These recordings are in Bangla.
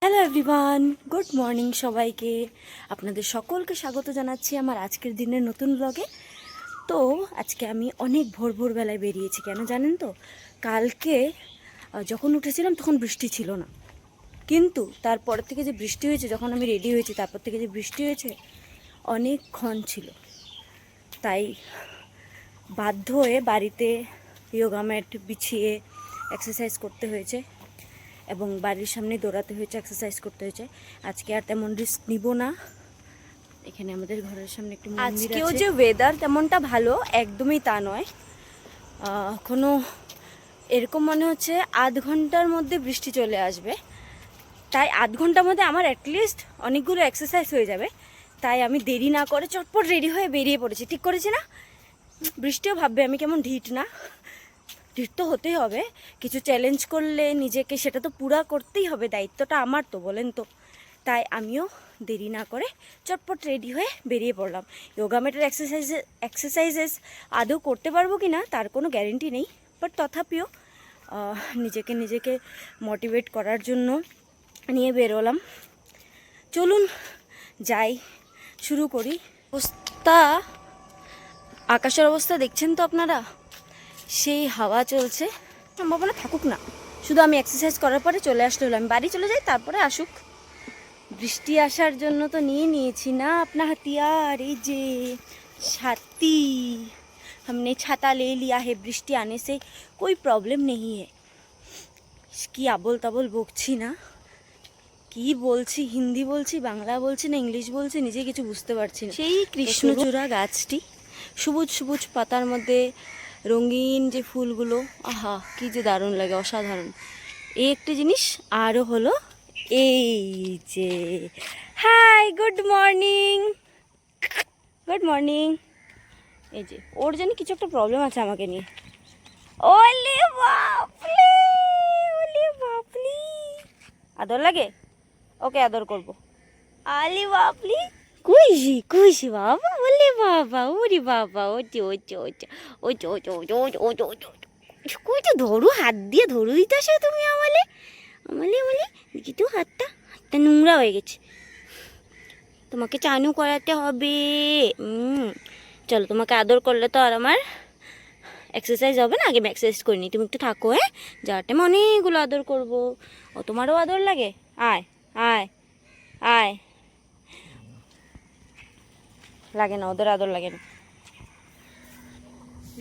হ্যালো এভরিওয়ান, গুড মর্নিং সবাইকে। আপনাদের সকলকে স্বাগত জানাচ্ছি আমার আজকের দিনের নতুন ব্লগে। তো আজকে আমি অনেক ভোর ভোরবেলায় বেরিয়েছি। কেন জানেন তো? কালকে যখন উঠেছিলাম তখন বৃষ্টি ছিল না, কিন্তু তারপর থেকে যে বৃষ্টি হয়েছে, যখন আমি রেডি হয়েছি তারপর থেকে যে বৃষ্টি হয়েছে অনেকক্ষণ ছিল। তাই বাধ্য হয়ে বাড়িতে যোগা ম্যাট বিছিয়ে এক্সারসাইজ করতে হয়েছে এবং বাড়ির সামনে দৌড়াতে হয়েছে, এক্সারসাইজ করতে হয়েছে। আজকে আর তেমন রিস্ক নিব না। এখানে আমাদের ঘরের সামনে একটু মন্দির আছে। আজকেও যে ওয়েদার তেমনটা ভালো একদমই তা নয়। এখনো এরকম মনে হচ্ছে আধ ঘন্টার মধ্যে বৃষ্টি চলে আসবে। তাই আধ ঘন্টার মধ্যে আমার অ্যাটলিস্ট অনেকগুলো এক্সারসাইজ হয়ে যাবে। তাই আমি দেরি না করে চটপট রেডি হয়ে বেরিয়ে পড়েছি। ঠিক করেছি না? বৃষ্টিও ভাববে আমি কেমন ঢিট না। ঢিট তো হতেই হবে। কিছু চ্যালেঞ্জ করলে নিজেকে সেটা তো পুরা করতেই হবে, দায়িত্বটা আমার তো, বলেন তো। তাই আমিও দেরি না করে চটপট রেডি হয়ে বেরিয়ে পড়লাম। যোগা ম্যাটের এক্সারসাইজেস আদৌ করতে পারবো কি না তার কোনো গ্যারেন্টি নেই, বাট তথাপিও নিজেকে মোটিভেট করার জন্য নিয়ে বেরোলাম। চলুন যাই, শুরু করি। আকাশের অবস্থা দেখছেন তো আপনারা, সেই হাওয়া চলছে। সম্ভাবনা থাকুক না, শুধু আমি এক্সারসাইজ করার পরে চলে আসলে হলো। আমি বাড়ি চলে যাই, তারপরে আসুক। বৃষ্টি আসার জন্য তো নিয়েছি না अपना हथियार। এই যে ছাতি, हमने छाता ले लिया है। বৃষ্টি आने से कोई प्रॉब्लम नहीं है। কি আবল তাবল বকছি না, কি বলছি, হিন্দি বলছি, বাংলা বলছি না ইংলিশ বলছি, নিজে কিছু বুঝতে পারছি না। সেই কৃষ্ণচূড়া গাছটি, সবুজ সবুজ পাতার মধ্যে রঙিন যে ফুলগুলো, আহা কি যে দারুণ লাগে, অসাধারণ। এই একটি জিনিস। আরও হলো এই যে, hi, good morning, good morning. এই যে ওর জানি কিছু একটা প্রবলেম আছে আমাকে নিয়ে। ওলে বাপরে, ওলে বাপলি, আদর লাগে? ওকে আদর করবো। আলি বাপলি, খুশি খুশি বাবা, ওলে বাবা, ওরে বাবা, ওচে ওচে ওচে ওচে ওচে ওচে ওচে ওচে ওচে কইটা ধরু, হাত দিয়ে ধরু দিতেছো তুমি আমালে আমালে আমালে। দেখি তো হাতটা নোংরা হয়ে গেছে, তোমাকে চানু করাতে হবে। চলো, তোমাকে আদর করলে তো আর আমার এক্সারসাইজ হবে না। আগে আমি এক্সারসাইজ করিনি, তুমি একটু থাকো। হ্যাঁ, যার টাইম অনেকগুলো আদর করবো। ও তোমারও আদর লাগে? আয় আয় আয়। লাগে না, ওদের আদর লাগে না।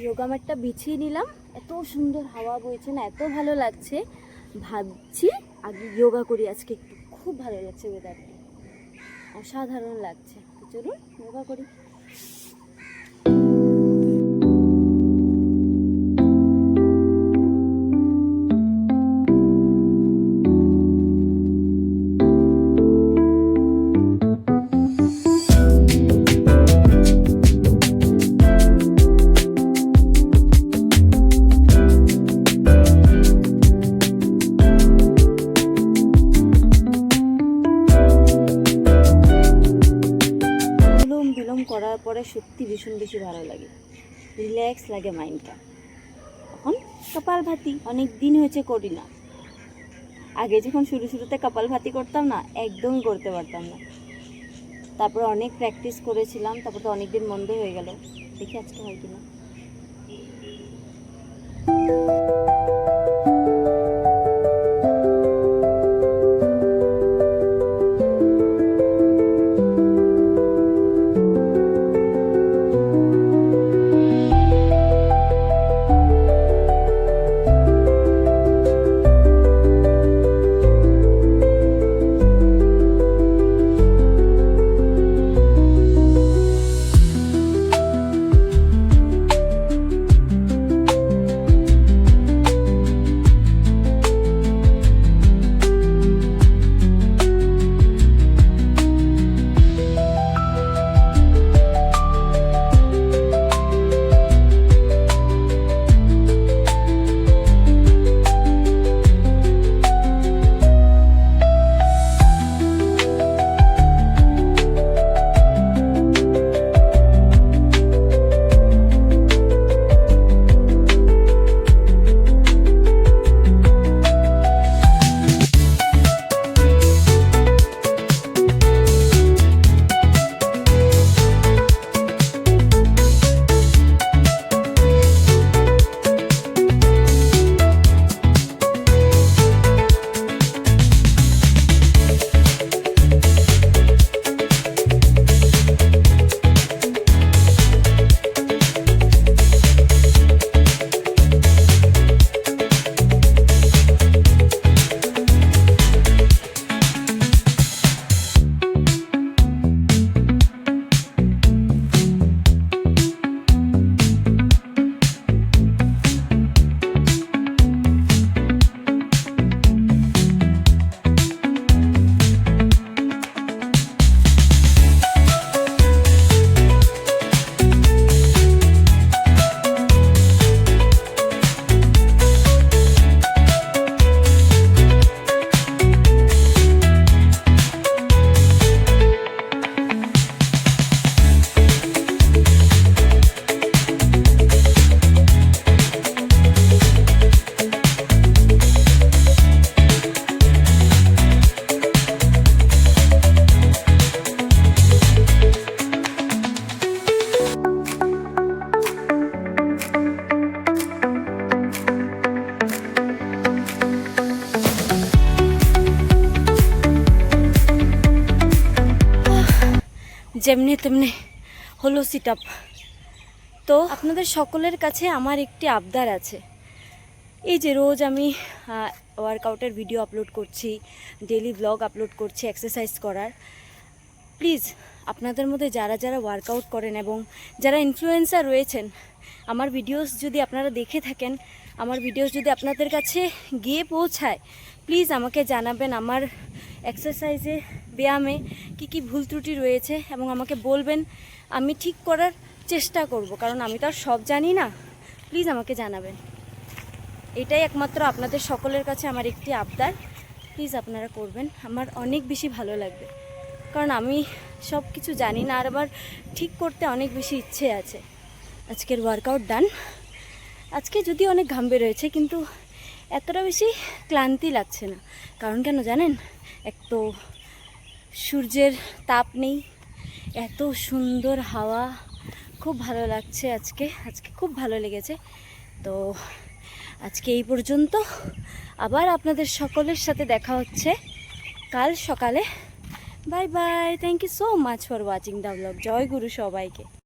যোগা ম্যাটটা বিছিয়ে নিলাম, এত সুন্দর হাওয়া বইছে না, এত ভালো লাগছে। ভাবছি আগে যোগা করি আজকে একটু, খুব ভালো লাগছে, ওয়েদারটা অসাধারণ লাগছে। তো চলুন যোগা করি। করার পরে সত্যি ভীষণ বেশি ভালো লাগে, রিল্যাক্স লাগে মাইন্ডটা। এখন কপালভাতি অনেক দিন হয়েছে করি না। আগে যখন শুরুতে কপালভাতি করতাম না, একদমই করতে পারতাম না। তারপরে অনেক প্র্যাকটিস করেছিলাম, তারপর তো অনেক দিন বন্ধ হয়ে গেল। দেখি আজকে হয় কিনা। যেমনি তেমনি হলো সিট আপ। তো আপনাদের সকলের কাছে আমার একটি আবদার আছে। এই যে রোজ আমি ওয়ার্কআউটের ভিডিও আপলোড করছি, ডেলি ব্লগ আপলোড করছি এক্সারসাইজ করার, প্লিজ আপনাদের মধ্যে যারা যারা ওয়ার্কআউট করেন এবং যারা ইনফ্লুয়েন্সার রয়েছেন, আমার ভিডিওস যদি আপনারা দেখে থাকেন, আমার ভিডিওস যদি আপনাদের কাছে গিয়ে পৌঁছায়, প্লিজ আমাকে জানাবেন আমার এক্সারসাইজে, ব্যায়ামে কি কি ভুল ত্রুটি রয়েছে এবং আমাকে বলবেন, আমি ঠিক করার চেষ্টা করব, কারণ আমি তো আর সব জানি না। প্লিজ আমাকে জানাবেন, এটাই একমাত্র আপনাদের সকলের কাছে আমার একটি আবদার। প্লিজ আপনারা করবেন, আমার অনেক বেশি ভালো লাগবে, কারণ আমি সব কিছু জানি না, আর আবার ঠিক করতে অনেক বেশি ইচ্ছে আছে। আজকের ওয়ার্কআউট ডান। আজকে যদি অনেক ঘাম বেরোয়েছে, কিন্তু এতটা বেশি ক্লান্তি লাগছে না। কারণ কেন জানেন? এক তো সূর্যের তাপ নেই, এত সুন্দর হাওয়া, খুব ভালো লাগছে। আজকে খুব ভালো লেগেছে। তো আজকে এই পর্যন্ত, আবার আপনাদের সকলের সাথে দেখা হচ্ছে কাল সকালে। Bye bye, thank you so much for watching the vlog. জয় গুরু সবাইকে।